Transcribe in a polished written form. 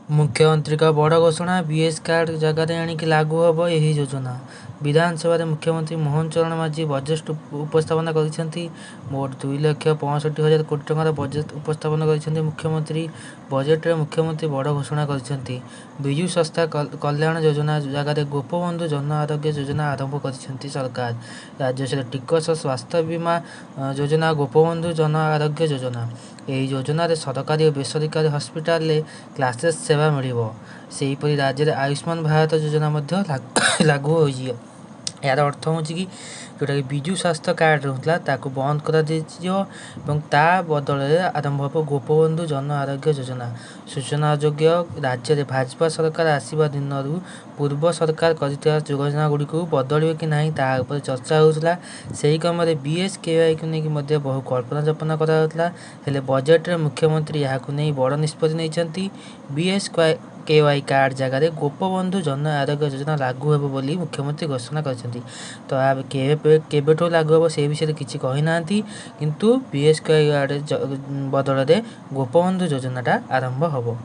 मुख्यमंत्री का बड़ घोषणा बीएस कार्ड जगह आणिक लागू हम यही योजना। विधानसभा मुख्यमंत्री मोहन चरण माझी बजेट उपस्थापन कर मोट 2,65,000 कोटी टंकार बजेट उपस्थापन कर मुख्यमंत्री। बजेट रे मुख्यमंत्री बड़ घोषणा कर विजु स्वास्थ्य कल्याण योजना जगह गोपबंधु जन आरोग्य योजना आरंभ कर सरकार। राज्य टिकस स्वास्थ्य बीमा योजना गोपबंधु जन आरोग्य योजना। यही योजन सरकारी और बेसरकारी हस्पिटाल क्लासेस सेवा मिलिबो। सेहीपरि राज्य में आयुष्मान भारत योजना लागू हो। यार अर्थ हूँ कि जोटा कि विजु स्वास्थ्य कार्ड रोला ताकू बंद कर बदल आरंभ हम गोपबंधु जन आरोग्य योजना। सूचना योग्य राज्य में भाजपा सरकार आसवा दिन पूर्व सरकार कर योजना गुड़ी बदल कि ना तापर चर्चा होता। से ही क्रम BSKY को लेकिन बहु कल्पना जल्पना कराला। बजेट में मुख्यमंत्री यहाँ नहीं बड़ निष्पत्ति नहीं। BSKY कार्ड जगह गोपबंधु जन आरोग्य योजना लागू हे बोली मुख्यमंत्री घोषणा कर। तो केबेठू लागू हम से विषय किसी कही ना किंतु BSKY बदल गोपबंधु योजनाटा आरंभ हम।